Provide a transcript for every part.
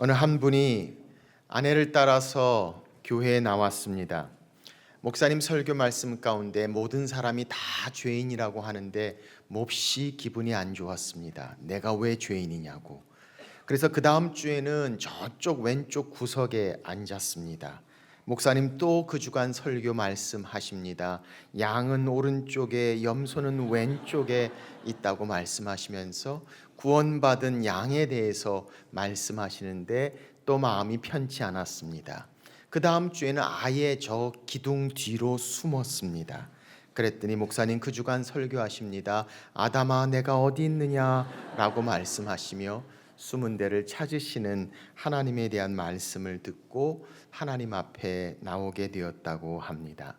어느 한 분이 아내를 따라서 교회에 나왔습니다. 목사님 설교 말씀 가운데 모든 사람이 다 죄인이라고 하는데 몹시 기분이 안 좋았습니다. 내가 왜 죄인이냐고. 그래서 그 다음 주에는 저쪽 왼쪽 구석에 앉았습니다. 목사님 또 그 주간 설교 말씀하십니다. 양은 오른쪽에 염소는 왼쪽에 있다고 말씀하시면서 구원받은 양에 대해서 말씀하시는데 또 마음이 편치 않았습니다. 그 다음 주에는 아예 저 기둥 뒤로 숨었습니다. 그랬더니 목사님 그 주간 설교하십니다. 아담아 내가 어디 있느냐라고 말씀하시며 숨은 데를 찾으시는 하나님에 대한 말씀을 듣고 하나님 앞에 나오게 되었다고 합니다.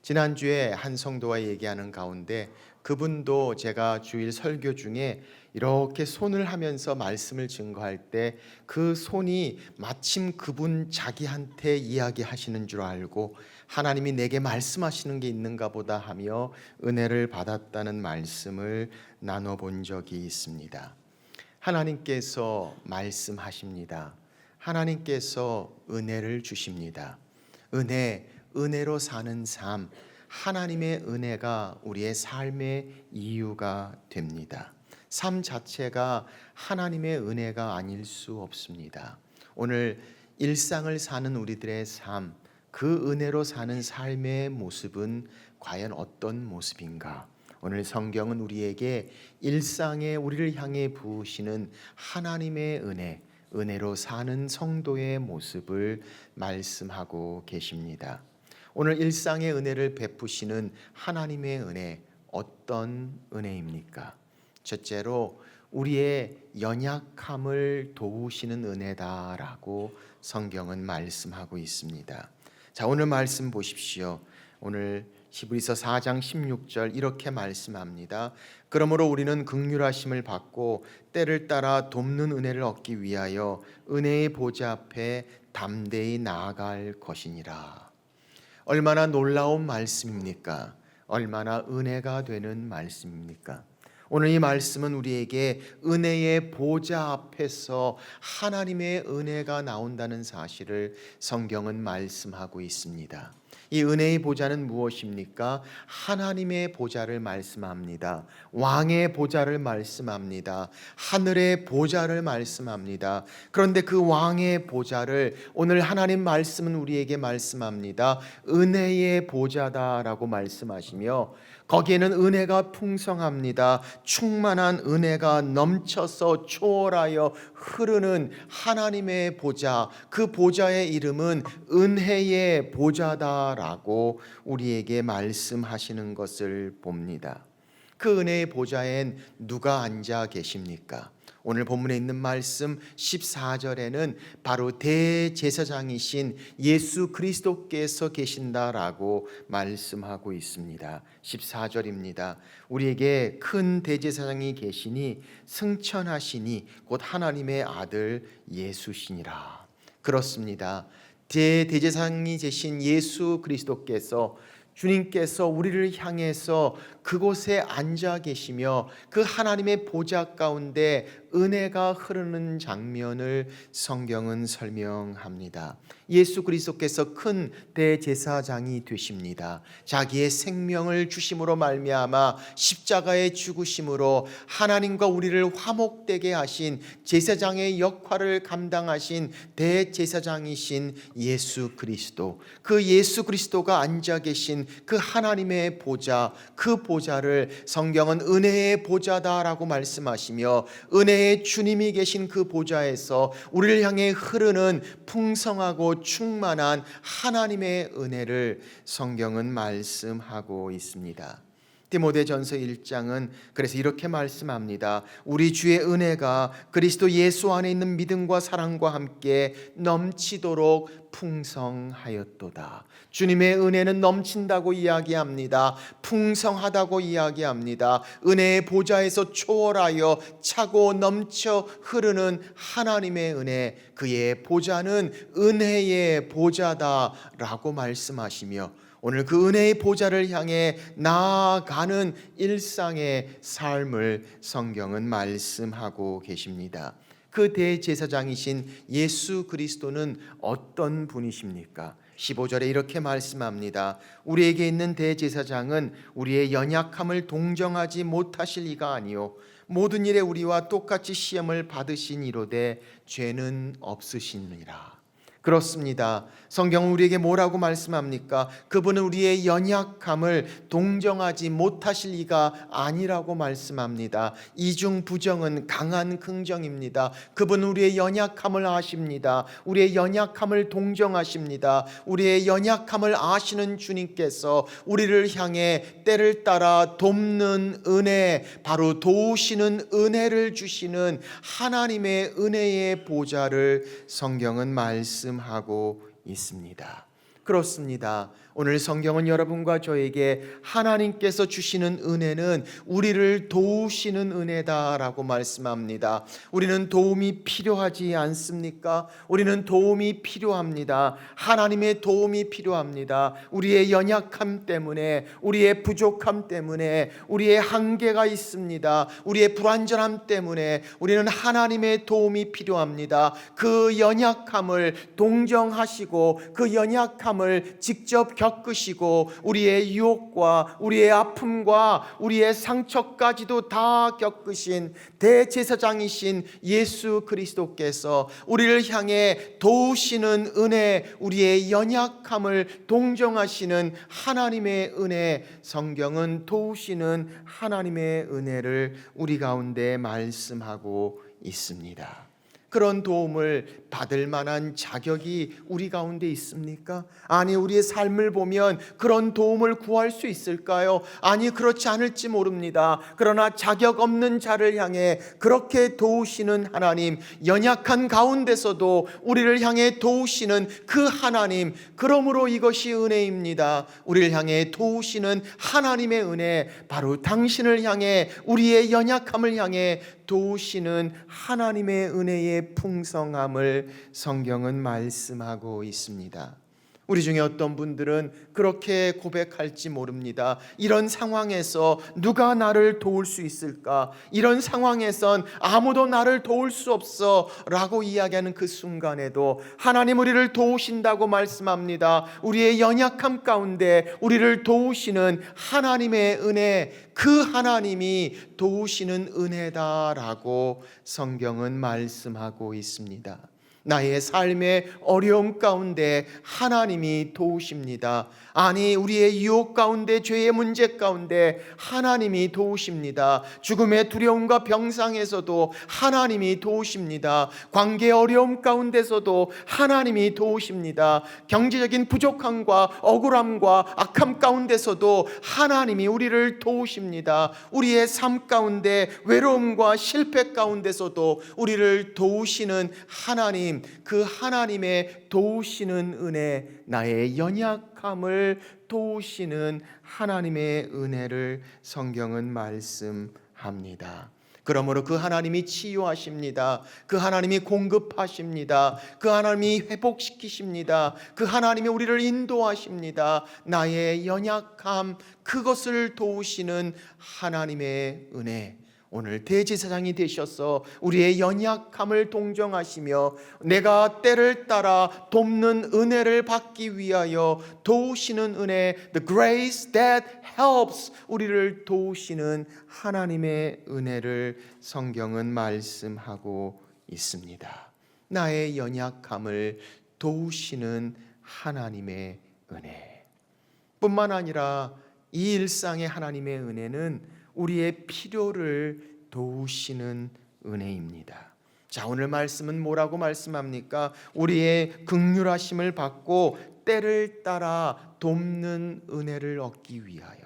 지난주에 한 성도와 얘기하는 가운데 그분도 제가 주일 설교 중에 이렇게 손을 하면서 말씀을 증거할 때 그 손이 마침 그분 자기한테 이야기하시는 줄 알고 하나님이 내게 말씀하시는 게 있는가 보다 하며 은혜를 받았다는 말씀을 나눠본 적이 있습니다. 하나님께서 말씀하십니다. 하나님께서 은혜를 주십니다. 은혜로 사는 삶, 하나님의 은혜가 우리의 삶의 이유가 됩니다. 삶 자체가 하나님의 은혜가 아닐 수 없습니다. 오늘 일상을 사는 우리들의 삶, 그 은혜로 사는 삶의 모습은 과연 어떤 모습인가? 오늘 성경은 우리에게 일상에 우리를 향해 부으시는 하나님의 은혜로 사는 성도의 모습을 말씀하고 계십니다. 오늘 일상의 은혜를 베푸시는 하나님의 은혜, 어떤 은혜입니까? 첫째로 우리의 연약함을 도우시는 은혜다라고 성경은 말씀하고 있습니다. 자, 오늘 말씀 보십시오. 오늘 히브리서 4장 16절 이렇게 말씀합니다. 그러므로 우리는 긍휼하심을 받고 때를 따라 돕는 은혜를 얻기 위하여 은혜의 보좌 앞에 담대히 나아갈 것이니라. 얼마나 놀라운 말씀입니까? 얼마나 은혜가 되는 말씀입니까? 오늘 이 말씀은 우리에게 은혜의 보좌 앞에서 하나님의 은혜가 나온다는 사실을 성경은 말씀하고 있습니다. 이 은혜의 보좌는 무엇입니까? 하나님의 보좌를 말씀합니다. 왕의 보좌를 말씀합니다. 하늘의 보좌를 말씀합니다. 그런데 그 왕의 보좌를 오늘 하나님 말씀은 우리에게 말씀합니다. 은혜의 보좌다라고 말씀하시며 거기에는 은혜가 풍성합니다. 충만한 은혜가 넘쳐서 초월하여 흐르는 하나님의 보좌, 그 보좌의 이름은 은혜의 보좌다라고 우리에게 말씀하시는 것을 봅니다. 그 은혜의 보좌엔 누가 앉아 계십니까? 오늘 본문에 있는 말씀 14절에는 바로 대제사장이신 예수 그리스도께서 계신다라고 말씀하고 있습니다. 14절입니다. 우리에게 큰 대제사장이 계시니 승천하시니 곧 하나님의 아들 예수시니라. 그렇습니다. 대제사장이 되신 예수 그리스도께서 주님께서 우리를 향해서 그곳에 앉아 계시며 그 하나님의 보좌 가운데 은혜가 흐르는 장면을 성경은 설명합니다. 예수 그리스도께서 큰 대제사장이 되십니다. 자기의 생명을 주심으로 말미암아 십자가의 죽으심으로 하나님과 우리를 화목되게 하신 제사장의 역할을 감당하신 대제사장이신 예수 그리스도, 그 예수 그리스도가 앉아 계신 그 하나님의 보좌, 그 보좌를 성경은 은혜의 보좌다라고 말씀하시며 은혜의 주님이 계신 그 보좌에서 우리를 향해 흐르는 풍성하고 충만한 하나님의 은혜를 성경은 말씀하고 있습니다. 디모데전서 1장은 그래서 이렇게 말씀합니다. 우리 주의 은혜가 그리스도 예수 안에 있는 믿음과 사랑과 함께 넘치도록 풍성하였도다. 주님의 은혜는 넘친다고 이야기합니다. 풍성하다고 이야기합니다. 은혜의 보좌에서 초월하여 차고 넘쳐 흐르는 하나님의 은혜, 그의 보좌는 은혜의 보좌다라고 말씀하시며 오늘 그 은혜의 보좌를 향해 나아가는 일상의 삶을 성경은 말씀하고 계십니다. 그 대제사장이신 예수 그리스도는 어떤 분이십니까? 15절에 이렇게 말씀합니다. 우리에게 있는 대제사장은 우리의 연약함을 동정하지 못하실 이가 아니요 모든 일에 우리와 똑같이 시험을 받으신 이로되 죄는 없으시니라. 그렇습니다. 성경은 우리에게 뭐라고 말씀합니까? 그분은 우리의 연약함을 동정하지 못하실 이가 아니라고 말씀합니다. 이중 부정은 강한 긍정입니다. 그분은 우리의 연약함을 아십니다. 우리의 연약함을 동정하십니다. 우리의 연약함을 아시는 주님께서 우리를 향해 때를 따라 돕는 은혜, 바로 도우시는 은혜를 주시는 하나님의 은혜의 보좌를 성경은 말씀하고 있습니다. 그렇습니다. 오늘 성경은 여러분과 저에게 하나님께서 주시는 은혜는 우리를 도우시는 은혜다라고 말씀합니다. 우리는 도움이 필요하지 않습니까? 우리는 도움이 필요합니다. 하나님의 도움이 필요합니다. 우리의 연약함 때문에, 우리의 부족함 때문에, 우리의 한계가 있습니다. 우리의 불완전함 때문에 우리는 하나님의 도움이 필요합니다. 그 연약함을 동정하시고 그 연약함을 직접 겪으시고 우리의 유혹과 우리의 아픔과 우리의 상처까지도 다 겪으신 대제사장이신 예수 그리스도께서 우리를 향해 도우시는 은혜, 우리의 연약함을 동정하시는 하나님의 은혜, 성경은 도우시는 하나님의 은혜를 우리 가운데 말씀하고 있습니다. 그런 도움을 받을 만한 자격이 우리 가운데 있습니까? 아니, 우리의 삶을 보면 그런 도움을 구할 수 있을까요? 아니, 그렇지 않을지 모릅니다. 그러나 자격 없는 자를 향해 그렇게 도우시는 하나님, 연약한 가운데서도 우리를 향해 도우시는 그 하나님, 그러므로 이것이 은혜입니다. 우리를 향해 도우시는 하나님의 은혜, 바로 당신을 향해, 우리의 연약함을 향해 도우시는 하나님의 은혜의 풍성함을 성경은 말씀하고 있습니다. 우리 중에 어떤 분들은 그렇게 고백할지 모릅니다. 이런 상황에서 누가 나를 도울 수 있을까? 이런 상황에선 아무도 나를 도울 수 없어 라고 이야기하는 그 순간에도 하나님 우리를 도우신다고 말씀합니다. 우리의 연약함 가운데 우리를 도우시는 하나님의 은혜, 그 하나님이 도우시는 은혜다라고 성경은 말씀하고 있습니다. 나의 삶의 어려움 가운데 하나님이 도우십니다. 아니, 우리의 유혹 가운데, 죄의 문제 가운데 하나님이 도우십니다. 죽음의 두려움과 병상에서도 하나님이 도우십니다. 관계 어려움 가운데서도 하나님이 도우십니다. 경제적인 부족함과 억울함과 악함 가운데서도 하나님이 우리를 도우십니다. 우리의 삶 가운데 외로움과 실패 가운데서도 우리를 도우시는 하나님, 그 하나님의 도우시는 은혜, 나의 연약함을 도우시는 하나님의 은혜를 성경은 말씀합니다. 그러므로 그 하나님이 치유하십니다. 그 하나님이 공급하십니다. 그 하나님이 회복시키십니다. 그 하나님이 우리를 인도하십니다. 나의 연약함, 그것을 도우시는 하나님의 은혜, 오늘 대제사장이 되셔서 우리의 연약함을 동정하시며 내가 때를 따라 돕는 은혜를 받기 위하여 도우시는 은혜, the grace that helps, 우리를 도우시는 하나님의 은혜를 성경은 말씀하고 있습니다. 나의 연약함을 도우시는 하나님의 은혜 뿐만 아니라 이 일상의 하나님의 은혜는 우리의 필요를 도우시는 은혜입니다. 자, 오늘 말씀은 뭐라고 말씀합니까? 우리의 긍휼하심을 받고 때를 따라 돕는 은혜를 얻기 위하여,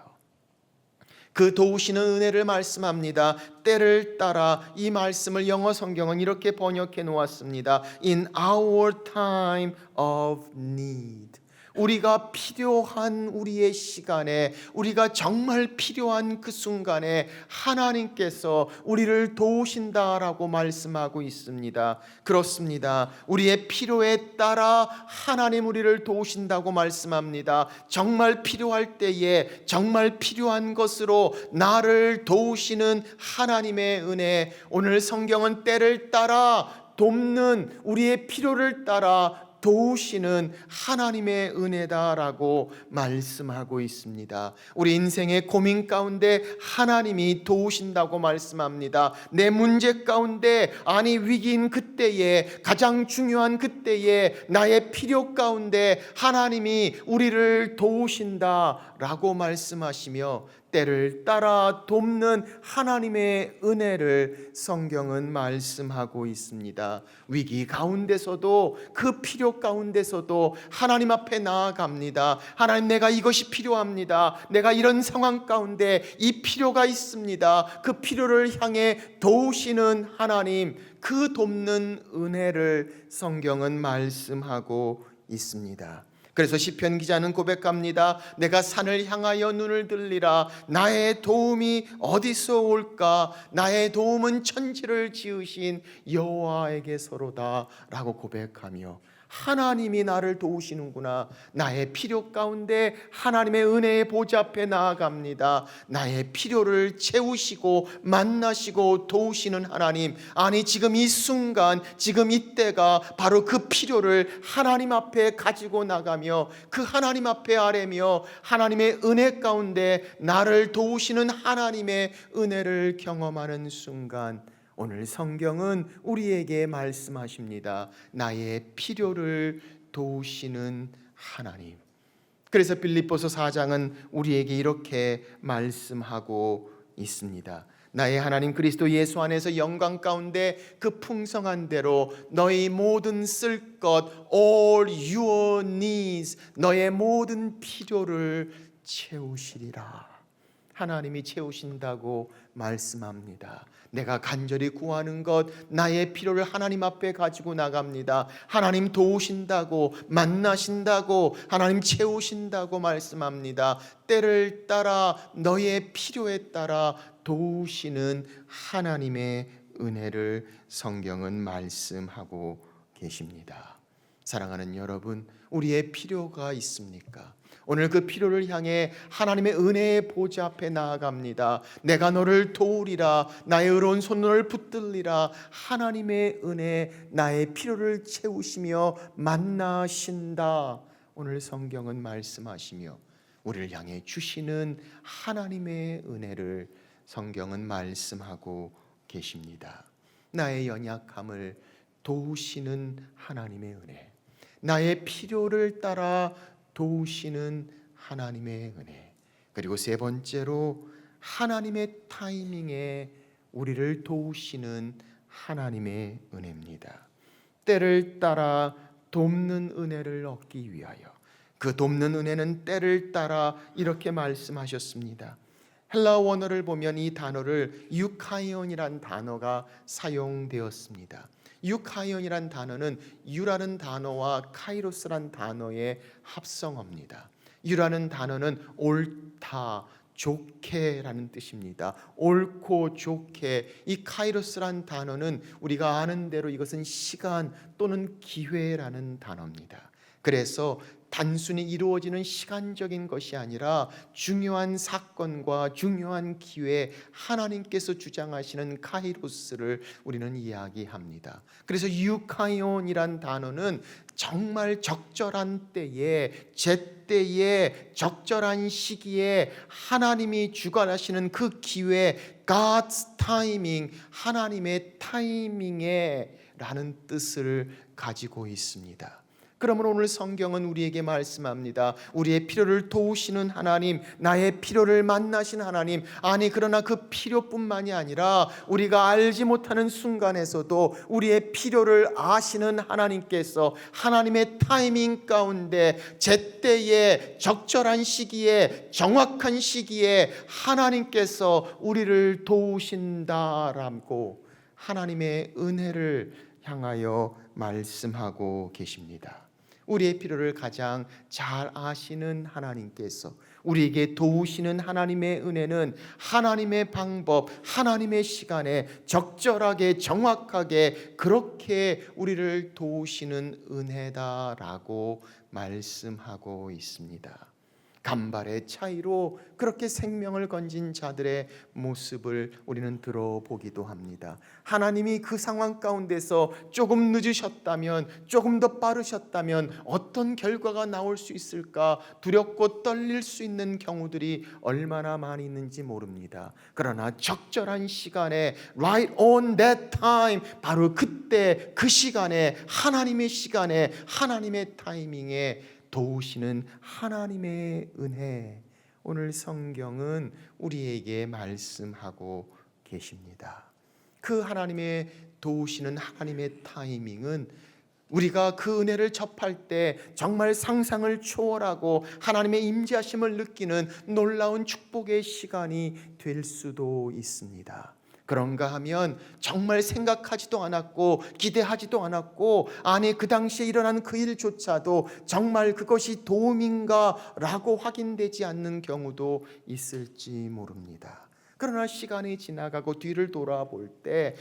그 도우시는 은혜를 말씀합니다. 때를 따라, 이 말씀을 영어 성경은 이렇게 번역해 놓았습니다. In our time of need. 우리가 필요한 우리의 시간에, 우리가 정말 필요한 그 순간에 하나님께서 우리를 도우신다라고 말씀하고 있습니다. 그렇습니다. 우리의 필요에 따라 하나님 우리를 도우신다고 말씀합니다. 정말 필요할 때에 정말 필요한 것으로 나를 도우시는 하나님의 은혜, 오늘 성경은 때를 따라 돕는, 우리의 필요를 따라 도우시는 하나님의 은혜다라고 말씀하고 있습니다. 우리 인생의 고민 가운데 하나님이 도우신다고 말씀합니다. 내 문제 가운데, 아니 위기인 그때에, 가장 중요한 그때에, 나의 필요 가운데 하나님이 우리를 도우신다라고 말씀하시며 때를 따라 돕는 하나님의 은혜를 성경은 말씀하고 있습니다. 위기 가운데서도, 그 필요 가운데서도 하나님 앞에 나아갑니다. 하나님, 내가 이것이 필요합니다. 내가 이런 상황 가운데 이 필요가 있습니다. 그 필요를 향해 도우시는 하나님, 그 돕는 은혜를 성경은 말씀하고 있습니다. 그래서 시편 기자는 고백합니다. 내가 산을 향하여 눈을 들리라. 나의 도움이 어디서 올까? 나의 도움은 천지를 지으신 여호와에게서로다 라고 고백하며, 하나님이 나를 도우시는구나. 나의 필요 가운데 하나님의 은혜의 보좌 앞에 나아갑니다. 나의 필요를 채우시고 만나시고 도우시는 하나님, 아니 지금 이 순간, 지금 이때가 바로 그 필요를 하나님 앞에 가지고 나가며 그 하나님 앞에 아뢰며 하나님의 은혜 가운데 나를 도우시는 하나님의 은혜를 경험하는 순간, 오늘 성경은 우리에게 말씀하십니다. 나의 필요를 도우시는 하나님. 그래서 빌립보서 4장은 우리에게 이렇게 말씀하고 있습니다. 나의 하나님 그리스도 예수 안에서 영광 가운데 그 풍성한 대로 너희 모든 쓸 것, all your needs, 너의 모든 필요를 채우시리라. 하나님이 채우신다고 말씀합니다. 내가 간절히 구하는 것, 나의 필요를 하나님 앞에 가지고 나갑니다. 하나님 도우신다고, 만나신다고, 하나님 채우신다고 말씀합니다. 때를 따라 너의 필요에 따라 도우시는 하나님의 은혜를 성경은 말씀하고 계십니다. 사랑하는 여러분, 우리의 필요가 있습니까? 오늘 그 필요를 향해 하나님의 은혜의 보좌 앞에 나아갑니다. 내가 너를 도우리라. 나의 의로운 손을 붙들리라. 하나님의 은혜, 나의 필요를 채우시며 만나신다. 오늘 성경은 말씀하시며 우리를 향해 주시는 하나님의 은혜를 성경은 말씀하고 계십니다. 나의 연약함을 도우시는 하나님의 은혜, 나의 필요를 따라 도우시는 하나님의 은혜, 그리고 세 번째로 하나님의 타이밍에 우리를 도우시는 하나님의 은혜입니다. 때를 따라 돕는 은혜를 얻기 위하여, 그 돕는 은혜는 때를 따라 이렇게 말씀하셨습니다. 헬라어 원어를 보면 이 단어를 유카이온이란 단어가 사용되었습니다. 유카이온이란 단어는 유라는 단어와 카이로스란 단어의 합성어입니다. 유라는 단어는 옳다, 좋게라는 뜻입니다. 옳고 좋게. 이 카이로스란 단어는 우리가 아는 대로 이것은 시간 또는 기회라는 단어입니다. 그래서 단순히 이루어지는 시간적인 것이 아니라 중요한 사건과 중요한 기회에 하나님께서 주장하시는 카이로스를 우리는 이야기합니다. 그래서 유카이온이란 단어는 정말 적절한 때에, 제때에, 적절한 시기에 하나님이 주관하시는 그 기회, God's timing, 하나님의 타이밍에 라는 뜻을 가지고 있습니다. 그러므로 오늘 성경은 우리에게 말씀합니다. 우리의 필요를 도우시는 하나님, 나의 필요를 만나신 하나님. 아니 그러나 그 필요뿐만이 아니라 우리가 알지 못하는 순간에서도 우리의 필요를 아시는 하나님께서 하나님의 타이밍 가운데 제때에, 적절한 시기에, 정확한 시기에 하나님께서 우리를 도우신다라고 하나님의 은혜를 향하여 말씀하고 계십니다. 우리의 필요를 가장 잘 아시는 하나님께서 우리에게 도우시는 하나님의 은혜는 하나님의 방법, 하나님의 시간에 적절하게 정확하게 그렇게 우리를 도우시는 은혜다라고 말씀하고 있습니다. 간발의 차이로 그렇게 생명을 건진 자들의 모습을 우리는 들어보기도 합니다. 하나님이 그 상황 가운데서 조금 늦으셨다면, 조금 더 빠르셨다면 어떤 결과가 나올 수 있을까 두렵고 떨릴 수 있는 경우들이 얼마나 많이 있는지 모릅니다. 그러나 적절한 시간에 right on that time, 바로 그때 그 시간에 하나님의 시간에 하나님의 타이밍에 도우시는 하나님의 은혜, 오늘 성경은 우리에게 말씀하고 계십니다. 그 하나님의 도우시는 하나님의 타이밍은 우리가 그 은혜를 접할 때 정말 상상을 초월하고 하나님의 임재하심을 느끼는 놀라운 축복의 시간이 될 수도 있습니다. 그런가 하면 정말 생각하지도 않았고 기대하지도 않았고, 아니 그 당시에 일어난 그 일조차도 정말 그것이 도움인가 라고 확인되지 않는 경우도 있을지 모릅니다. 그러나 시간이 지나가고 뒤를 돌아볼 때,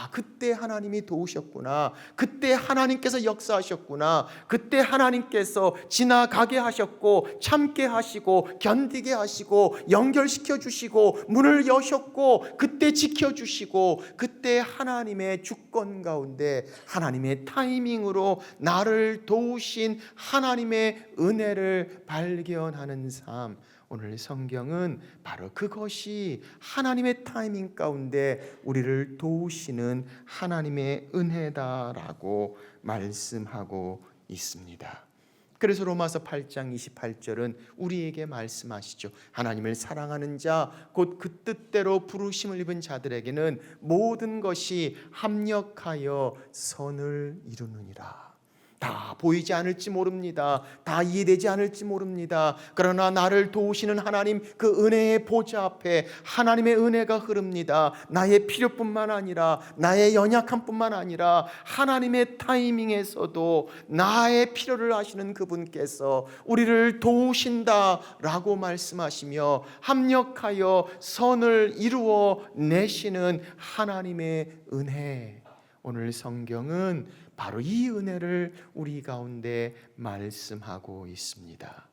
그때 하나님이 도우셨구나, 그때 하나님께서 역사하셨구나, 그때 하나님께서 지나가게 하셨고 참게 하시고 견디게 하시고 연결시켜 주시고 문을 여셨고 그때 지켜주시고, 그때 하나님의 주권 가운데 하나님의 타이밍으로 나를 도우신 하나님의 은혜를 발견하는 삶, 오늘 성경은 바로 그것이 하나님의 타이밍 가운데 우리를 도우시는 하나님의 은혜다라고 말씀하고 있습니다. 그래서 로마서 8장 28절은 우리에게 말씀하시죠. 하나님을 사랑하는 자, 곧 그 뜻대로 부르심을 입은 자들에게는 모든 것이 합력하여 선을 이루느니라. 다 보이지 않을지 모릅니다. 다 이해되지 않을지 모릅니다. 그러나 나를 도우시는 하나님 그 은혜의 보좌 앞에 하나님의 은혜가 흐릅니다. 나의 필요뿐만 아니라 나의 연약함뿐만 아니라 하나님의 타이밍에서도 나의 필요를 아시는 그분께서 우리를 도우신다라고 말씀하시며 합력하여 선을 이루어 내시는 하나님의 은혜, 오늘 성경은 바로 이 은혜를 우리 가운데 말씀하고 있습니다.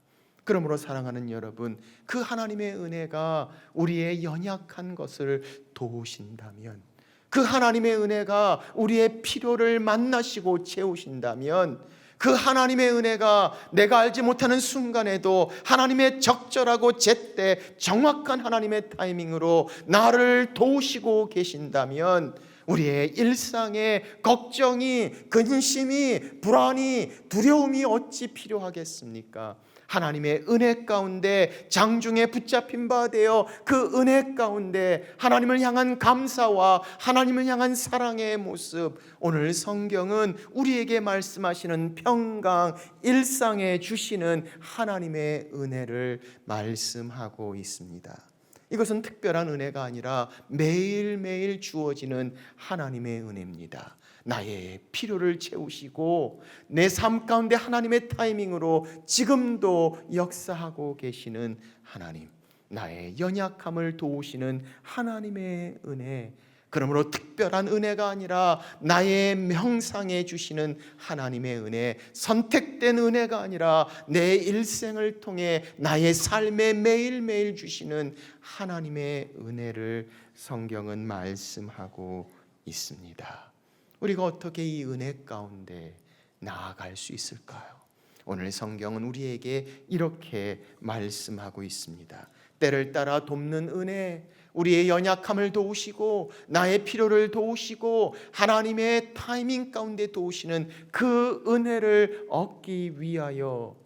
그러므로 사랑하는 여러분, 그 하나님의 은혜가 우리의 연약한 것을 도우신다면, 그 하나님의 은혜가 우리의 필요를 만나시고 채우신다면, 그 하나님의 은혜가 내가 알지 못하는 순간에도 하나님의 적절하고 제때 정확한 하나님의 타이밍으로 나를 도우시고 계신다면, 우리의 일상에 걱정이, 근심이, 불안이, 두려움이 어찌 필요하겠습니까? 하나님의 은혜 가운데 장중에 붙잡힌 바 되어 그 은혜 가운데 하나님을 향한 감사와 하나님을 향한 사랑의 모습, 오늘 성경은 우리에게 말씀하시는 평강, 일상에 주시는 하나님의 은혜를 말씀하고 있습니다. 이것은 특별한 은혜가 아니라 매일매일 주어지는 하나님의 은혜입니다. 나의 필요를 채우시고 내 삶 가운데 하나님의 타이밍으로 지금도 역사하고 계시는 하나님, 나의 연약함을 도우시는 하나님의 은혜, 그러므로 특별한 은혜가 아니라 나의 명상에 주시는 하나님의 은혜, 선택된 은혜가 아니라 내 일생을 통해 나의 삶에 매일매일 주시는 하나님의 은혜를 성경은 말씀하고 있습니다. 우리가 어떻게 이 은혜 가운데 나아갈 수 있을까요? 오늘 성경은 우리에게 이렇게 말씀하고 있습니다. 때를 따라 돕는 은혜, 우리의 연약함을 도우시고 나의 필요를 도우시고 하나님의 타이밍 가운데 도우시는 그 은혜를 얻기 위하여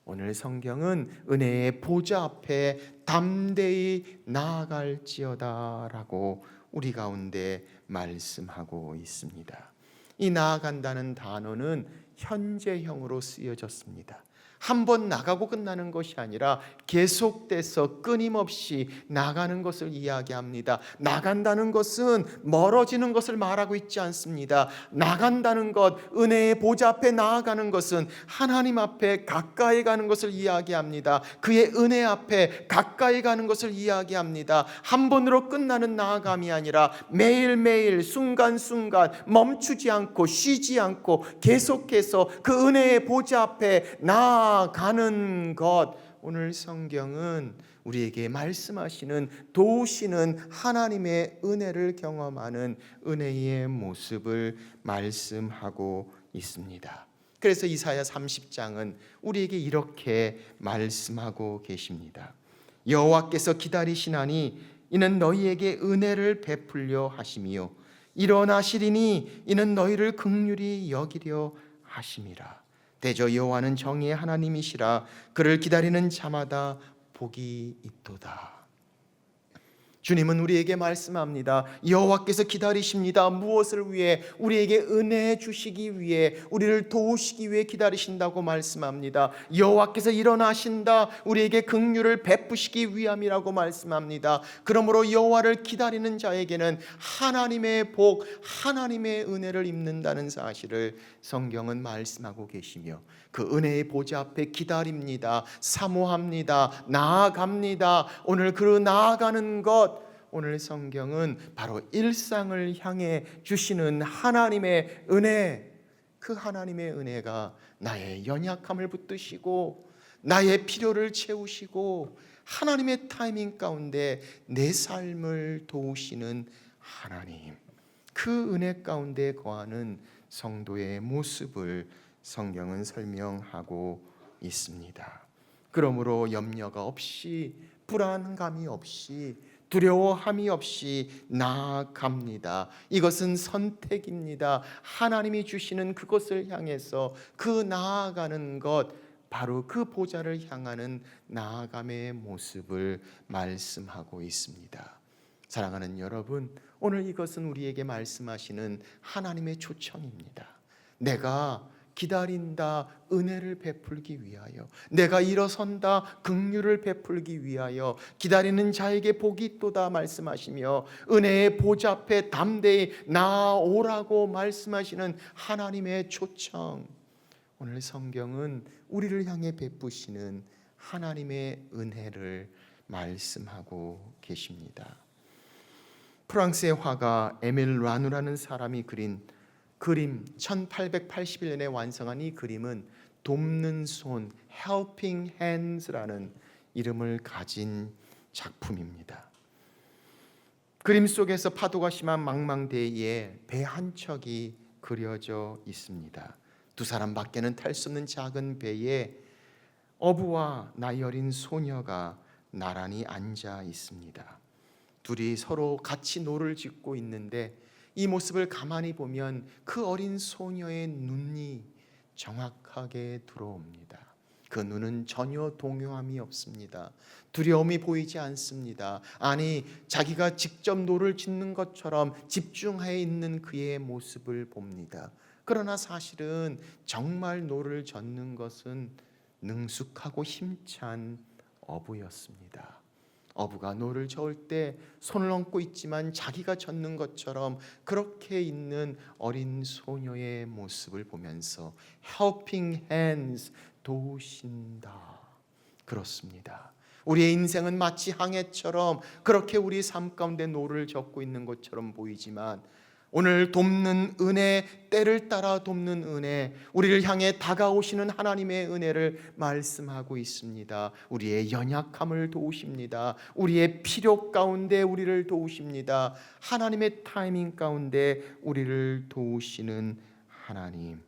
오늘 성경은 은혜의 보좌 앞에 담대히 나아갈지어다 라고 우리 가운데 말씀하고 있습니다. 이 나아간다는 단어는 현재형으로 쓰여졌습니다. 한 번 나가고 끝나는 것이 아니라 계속돼서 끊임없이 나가는 것을 이야기합니다. 나간다는 것은 멀어지는 것을 말하고 있지 않습니다. 나간다는 것, 은혜의 보좌 앞에 나아가는 것은 하나님 앞에 가까이 가는 것을 이야기합니다. 그의 은혜 앞에 가까이 가는 것을 이야기합니다. 한 번으로 끝나는 나아감이 아니라 매일매일 순간순간 멈추지 않고 쉬지 않고 계속해서 그 은혜의 보좌 앞에 나아가는 것, 오늘 성경은 우리에게 말씀하시는, 도우시는 하나님의 은혜를 경험하는 은혜의 모습을 말씀하고 있습니다. 그래서 이사야 30장은 우리에게 이렇게 말씀하고 계십니다. 여호와께서 기다리시나니 이는 너희에게 은혜를 베풀려 하심이요 일어나시리니 이는 너희를 긍휼히 여기려 하심이라. 대저 여호와는 정의의 하나님이시라. 그를 기다리는 자마다 복이 있도다. 주님은 우리에게 말씀합니다. 여호와께서 기다리십니다. 무엇을 위해? 우리에게 은혜 주시기 위해, 우리를 도우시기 위해 기다리신다고 말씀합니다. 여호와께서 일어나신다. 우리에게 긍휼을 베푸시기 위함이라고 말씀합니다. 그러므로 여호와를 기다리는 자에게는 하나님의 복, 하나님의 은혜를 입는다는 사실을 성경은 말씀하고 계시며, 그 은혜의 보좌 앞에 기다립니다. 사모합니다. 나아갑니다. 오늘 그 나아가는 것, 오늘 성경은 바로 일상을 향해 주시는 하나님의 은혜, 그 하나님의 은혜가 나의 연약함을 붙드시고 나의 필요를 채우시고 하나님의 타이밍 가운데 내 삶을 도우시는 하나님, 그 은혜 가운데 거하는 성도의 모습을 성경은 설명하고 있습니다. 그러므로 염려가 없이, 불안감이 없이, 두려워함이 없이 나아갑니다. 이것은 선택입니다. 하나님이 주시는 그것을 향해서 그 나아가는 것, 바로 그 보좌를 향하는 나아감의 모습을 말씀하고 있습니다. 사랑하는 여러분, 오늘 이것은 우리에게 말씀하시는 하나님의 초청입니다. 내가 기다린다, 은혜를 베풀기 위하여. 내가 일어선다, 긍휼을 베풀기 위하여. 기다리는 자에게 복이 있도다 말씀하시며 은혜의 보좌 앞에 담대히 나아오라고 말씀하시는 하나님의 초청. 오늘 성경은 우리를 향해 베푸시는 하나님의 은혜를 말씀하고 계십니다. 프랑스의 화가 에밀 라누라는 사람이 그린 그림, 1881년에 완성한 이 그림은 돕는 손, Helping Hands라는 이름을 가진 작품입니다. 그림 속에서 파도가 심한 망망대해에 배 한 척이 그려져 있습니다. 두 사람밖에는 탈 수 없는 작은 배에 어부와 나이 어린 소녀가 나란히 앉아 있습니다. 둘이 서로 같이 노를 짓고 있는데 이 모습을 가만히 보면 그 어린 소녀의 눈이 정확하게 들어옵니다. 그 눈은 전혀 동요함이 없습니다. 두려움이 보이지 않습니다. 아니, 자기가 직접 노를 짓는 것처럼 집중해 있는 그의 모습을 봅니다. 그러나 사실은 정말 노를 젓는 것은 능숙하고 힘찬 어부였습니다. 어부가 노를 저을 때 손을 얹고 있지만 자기가 젓는 것처럼 그렇게 있는 어린 소녀의 모습을 보면서 Helping Hands, 도우신다. 그렇습니다. 우리의 인생은 마치 항해처럼 그렇게 우리 삶 가운데 노를 젓고 있는 것처럼 보이지만 오늘 돕는 은혜, 때를 따라 돕는 은혜, 우리를 향해 다가오시는 하나님의 은혜를 말씀하고 있습니다. 우리의 연약함을 도우십니다. 우리의 필요 가운데 우리를 도우십니다. 하나님의 타이밍 가운데 우리를 도우시는 하나님,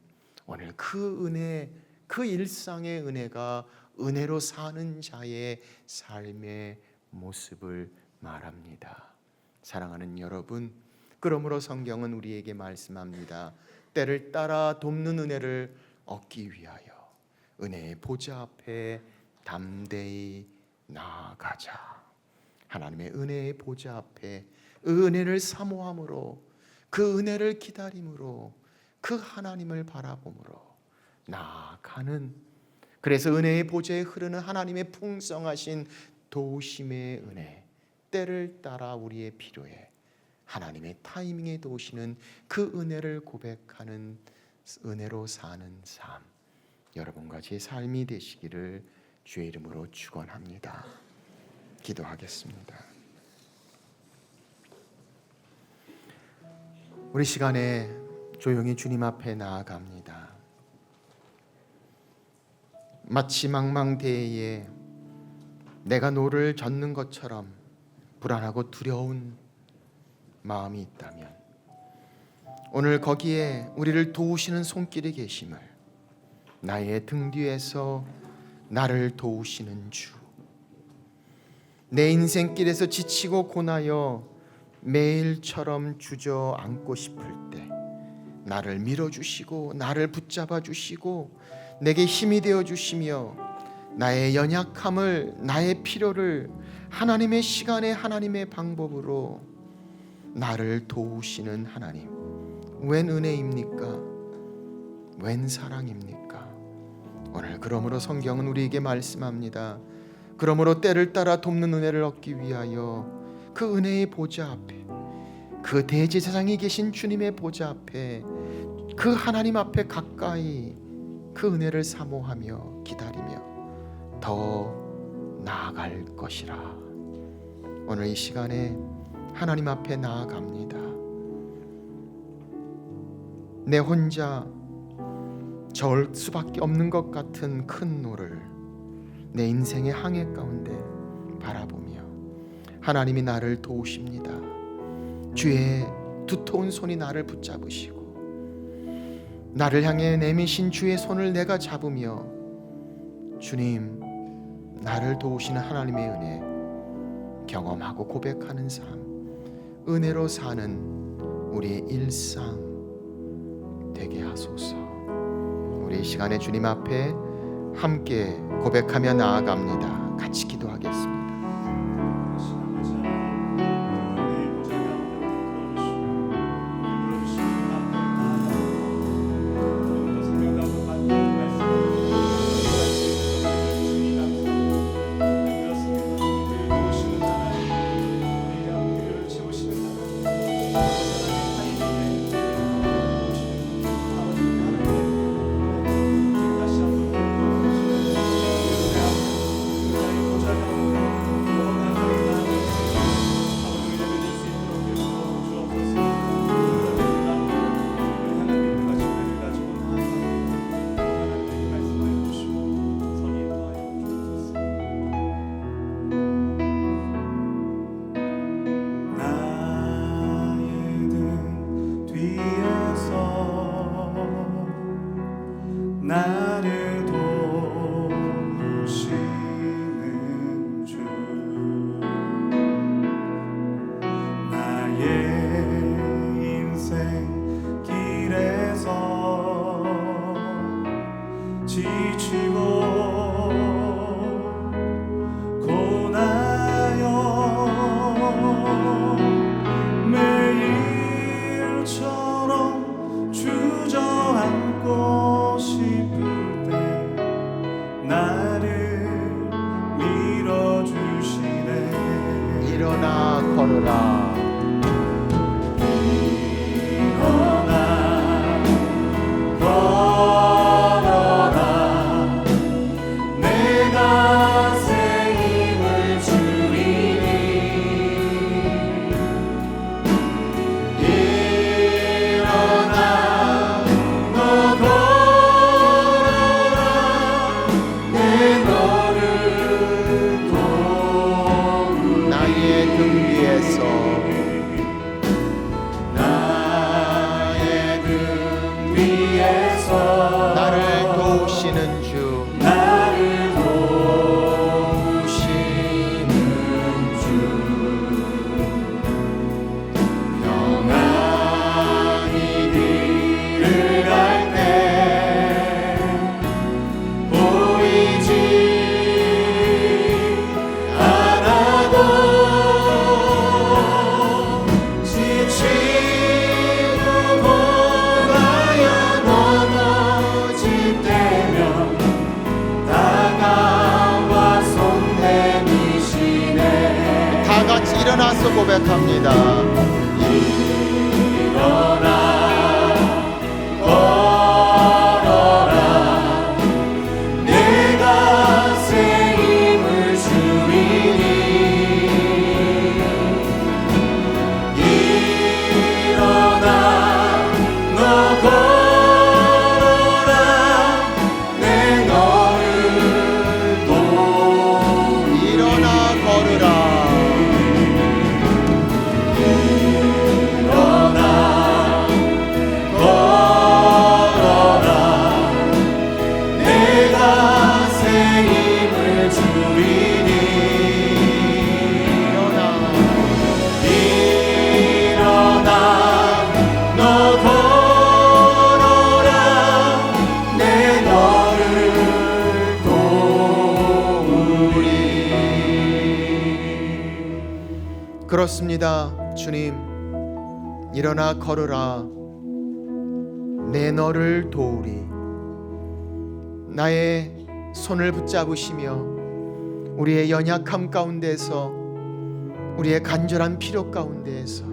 오늘 그 은혜, 그 일상의 은혜가 은혜로 사는 자의 삶의 모습을 말합니다. 사랑하는 여러분, 그러므로 성경은 우리에게 말씀합니다. 때를 따라 돕는 은혜를 얻기 위하여 은혜의 보좌 앞에 담대히 나아가자. 하나님의 은혜의 보좌 앞에 은혜를 사모함으로, 그 은혜를 기다림으로, 그 하나님을 바라봄으로 나아가는 그래서 은혜의 보좌에 흐르는 하나님의 풍성하신 도우심의 은혜, 때를 따라 우리의 필요에 하나님의 타이밍에 도우시는 그 은혜를 고백하는 은혜로 사는 삶, 여러분과 제 삶이 되시기를 주의 이름으로 축원합니다. 기도하겠습니다. 우리 시간에 조용히 주님 앞에 나아갑니다. 마치 망망대해에 내가 노를 젓는 것처럼 불안하고 두려운 마음이 있다면 오늘 거기에 우리를 도우시는 손길이 계심을, 나의 등 뒤에서 나를 도우시는 주, 내 인생길에서 지치고 고나여 매일처럼 주저앉고 싶을 때 나를 밀어주시고 나를 붙잡아 주시고 내게 힘이 되어 주시며 나의 연약함을, 나의 필요를 하나님의 시간에 하나님의 방법으로 나를 도우시는 하나님, 웬 은혜입니까? 웬 사랑입니까? 오늘 그러므로 성경은 우리에게 말씀합니다. 그러므로 때를 따라 돕는 은혜를 얻기 위하여 그 은혜의 보좌 앞에, 그 대제사장이 계신 주님의 보좌 앞에, 그 하나님 앞에 가까이 그 은혜를 사모하며 기다리며 더 나아갈 것이라. 오늘 이 시간에 하나님 앞에 나아갑니다. 내 혼자 저을 수밖에 없는 것 같은 큰 노를 내 인생의 항해 가운데 바라보며 하나님이 나를 도우십니다. 주의 두터운 손이 나를 붙잡으시고 나를 향해 내미신 주의 손을 내가 잡으며 주님, 나를 도우시는 하나님의 은혜 경험하고 고백하는 삶, 은혜로 사는 우리의 일상 되게 하소서. 우리 이 시간에 주님 앞에 함께 고백하며 나아갑니다. 같이 기도하겠습니다. 고백합니다. 그렇습니다. 주님, 일어나 걸으라. 내 너를 도우리. 나의 손을 붙잡으시며 우리의 연약함 가운데서, 우리의 간절한 필요 가운데에서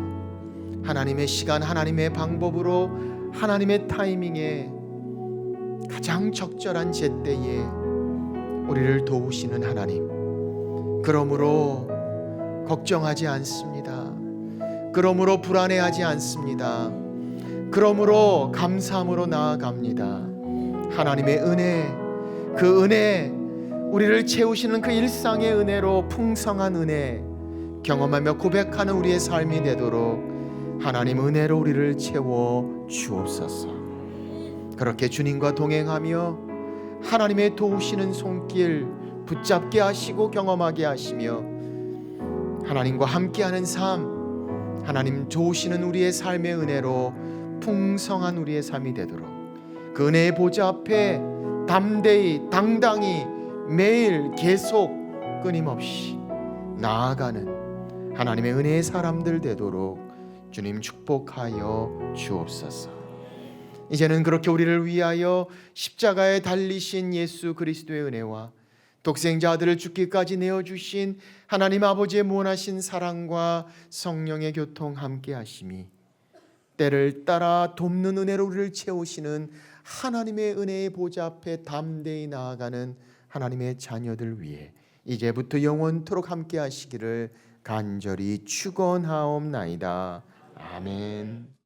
하나님의 시간, 하나님의 방법으로, 하나님의 타이밍에 가장 적절한 제때에 우리를 도우시는 하나님. 그러므로 걱정하지 않습니다. 그러므로 불안해하지 않습니다. 그러므로 감사함으로 나아갑니다. 하나님의 은혜, 그 은혜, 우리를 채우시는 그 일상의 은혜로 풍성한 은혜 경험하며 고백하는 우리의 삶이 되도록 하나님 은혜로 우리를 채워 주옵소서. 그렇게 주님과 동행하며 하나님의 도우시는 손길 붙잡게 하시고 경험하게 하시며 하나님과 함께하는 삶, 하나님 좋으시는 우리의 삶의 은혜로 풍성한 우리의 삶이 되도록 그 은혜의 보좌 앞에 담대히 당당히 매일 계속 끊임없이 나아가는 하나님의 은혜의 사람들 되도록 주님 축복하여 주옵소서. 이제는 그렇게 우리를 위하여 십자가에 달리신 예수 그리스도의 은혜와 독생자 아들을 죽기까지 내어주신 하나님 아버지의 무한하신 사랑과 성령의 교통 함께 하심이 때를 따라 돕는 은혜로 우리를 채우시는 하나님의 은혜의 보좌 앞에 담대히 나아가는 하나님의 자녀들 위해 이제부터 영원토록 함께 하시기를 간절히 축원하옵나이다. 아멘.